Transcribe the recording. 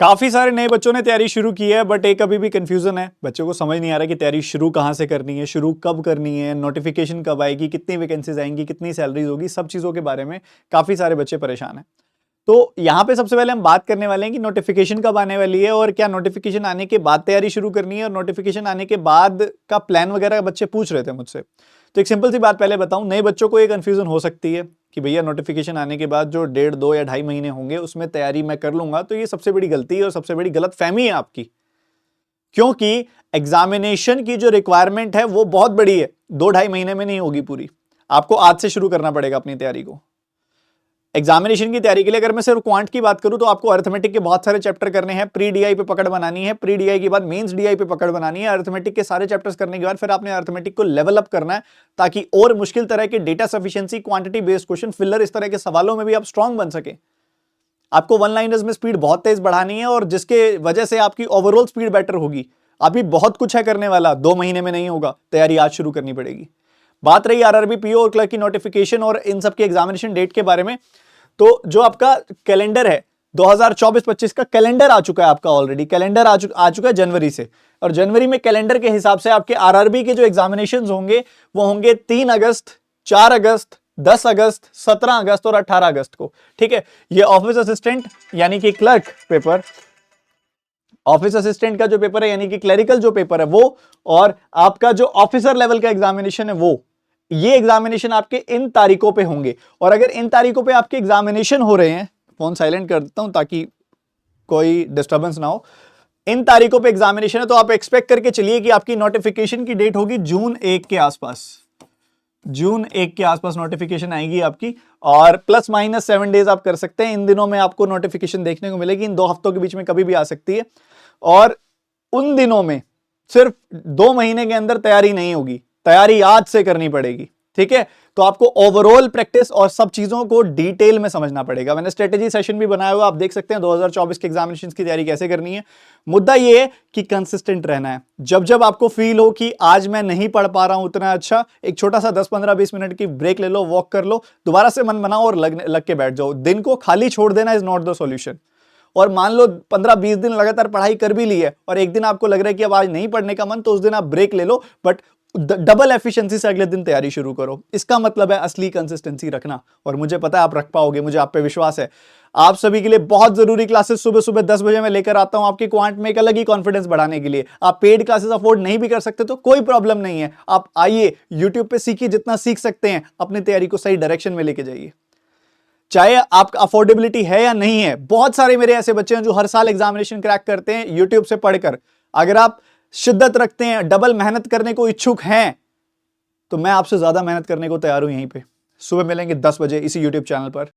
काफी सारे नए बच्चों ने तैयारी शुरू की है, बट एक अभी भी कंफ्यूजन है। बच्चों को समझ नहीं आ रहा कि तैयारी शुरू कहां से करनी है, शुरू कब करनी है, नोटिफिकेशन कब आएगी, कितनी वैकेंसीज आएंगी, कितनी सैलरीज होगी, सब चीजों के बारे में काफी सारे बच्चे परेशान हैं। तो यहाँ पे सबसे पहले हम बात करने वाले हैं कि नोटिफिकेशन कब आने वाली है, और क्या नोटिफिकेशन आने के बाद तैयारी शुरू करनी है, और नोटिफिकेशन आने के बाद का प्लान वगैरह बच्चे पूछ रहे थे मुझसे। तो एक सिंपल सी बात पहले बताऊं, नए बच्चों को ये कंफ्यूजन हो सकती है कि भैया नोटिफिकेशन आने के बाद जो 1.5, 2 या 2.5 महीने होंगे उसमें तैयारी मैं कर लूंगा। तो ये सबसे बड़ी गलती है और सबसे बड़ी गलत फहमी है आपकी, क्योंकि एग्जामिनेशन की जो रिक्वायरमेंट है वो बहुत बड़ी है, 2-2.5 महीने में नहीं होगी पूरी। आपको आज से शुरू करना पड़ेगा अपनी तैयारी को। एग्जामिनेशन की तैयारी के लिए अगर मैं सिर्फ क्वांट की बात करूं तो आपको अरिथमेटिक के बहुत सारे चैप्टर करने हैं, प्री डीआई पे पकड़ बनानी है, प्री डीआई के बाद मेंस डीआई पे पकड़ बनानी है। अरिथमेटिक के सारे चैप्टर्स करने के बाद फिर आपने अरिथमेटिक को लेवल अप करना है, ताकि और मुश्किल तरह के data sufficiency, quantity based question, filler, इस तरह के सवालों में भी आप स्ट्रांग बन सके। आपको वन लाइनर्स में स्पीड बहुत तेज बढ़ानी है, और जिसके वजह से आपकी ओवरऑल स्पीड बेटर होगी। अभी बहुत कुछ है करने वाला, 2 महीने में नहीं होगा, तैयारी आज शुरू करनी पड़ेगी। बात रही आरआरबी, पीओ और क्लर्क की नोटिफिकेशन और इन सब के एग्जामिनेशन डेट के बारे में, तो जो आपका कैलेंडर है 2024-25 का कैलेंडर आ चुका है, आपका ऑलरेडी कैलेंडर आ चुका है जनवरी से। और जनवरी में कैलेंडर के हिसाब से आपके आरआरबी के जो एग्जामिनेशंस होंगे वो होंगे 3 अगस्त, 4 अगस्त, 10 अगस्त, 17 अगस्त और 18 अगस्त को। ठीक है, ये ऑफिस असिस्टेंट यानी कि क्लर्क पेपर, ऑफिस असिस्टेंट का जो पेपर है यानी कि क्लरिकल जो पेपर है वो, और आपका जो ऑफिसर लेवल का एग्जामिनेशन है वो, ये एग्जामिनेशन आपके इन तारीखों पे होंगे। और अगर इन तारीखों पे आपके एग्जामिनेशन हो रहे हैं, फोन साइलेंट कर देता हूं ताकि कोई डिस्टर्बेंस ना हो, इन तारीखों पे एग्जामिनेशन है तो आप एक्सपेक्ट करके चलिए कि आपकी नोटिफिकेशन की डेट होगी जून 1 के आसपास। जून 1 के आसपास नोटिफिकेशन आएगी आपकी, और +- 7 डेज आप कर सकते हैं। इन दिनों में आपको नोटिफिकेशन देखने को मिलेगी, इन 2 हफ्तों के बीच में कभी भी आ सकती है। और उन दिनों में सिर्फ 2 महीने के अंदर तैयारी नहीं होगी, तैयारी आज से करनी पड़ेगी। ठीक है, तो आपको ओवरऑल प्रैक्टिस और सब चीजों को डिटेल में समझना पड़ेगा। मैंने स्ट्रेटेजी सेशन भी बनाया हुआ, आप देख सकते हैं 2024 के एग्जामिनेशंस की तैयारी कैसे करनी है। मुद्दा ये है कि कंसिस्टेंट रहना है। जब जब आपको फील हो कि आज मैं नहीं पढ़ पा रहा हूं उतना अच्छा, एक छोटा सा 10, 15, 20 मिनट की ब्रेक ले लो, वॉक कर लो, दोबारा से मन बनाओ और लग के बैठ जाओ। दिन को खाली छोड़ देना इज नॉट द सॉल्यूशन। और मान लो 15-20 दिन लगातार पढ़ाई कर भी ली है और एक दिन आपको लग रहा है कि अब आज नहीं पढ़ने का मन, तो उस दिन आप ब्रेक ले लो, बट डबल एफिशिएंसी से अगले दिन तैयारी शुरू करो। इसका मतलब है असली कंसिस्टेंसी रखना, और मुझे पता है आप रख पाओगे, मुझे आप पे विश्वास है। आप सभी के लिए बहुत जरूरी क्लासेस सुबह सुबह 10 बजे मैं लेकर आता हूं आपकी क्वांट में, एक अलग ही कॉन्फिडेंस बढ़ाने के लिए। आप पेड क्लासेस अफोर्ड नहीं भी कर सकते तो कोई प्रॉब्लम नहीं है, आप आइए यूट्यूब पे सीखिए, जितना सीख सकते हैं अपनी तैयारी को सही डायरेक्शन में लेके जाइए। चाहे आपका अफोर्डेबिलिटी है या नहीं है, बहुत सारे मेरे ऐसे बच्चे हैं जो हर साल एग्जामिनेशन क्रैक करते हैं यूट्यूब से पढ़कर। अगर आप शिद्दत रखते हैं, डबल मेहनत करने को इच्छुक हैं, तो मैं आपसे ज्यादा मेहनत करने को तैयार हूं। यहीं पे सुबह मिलेंगे 10 बजे इसी यूट्यूब चैनल पर।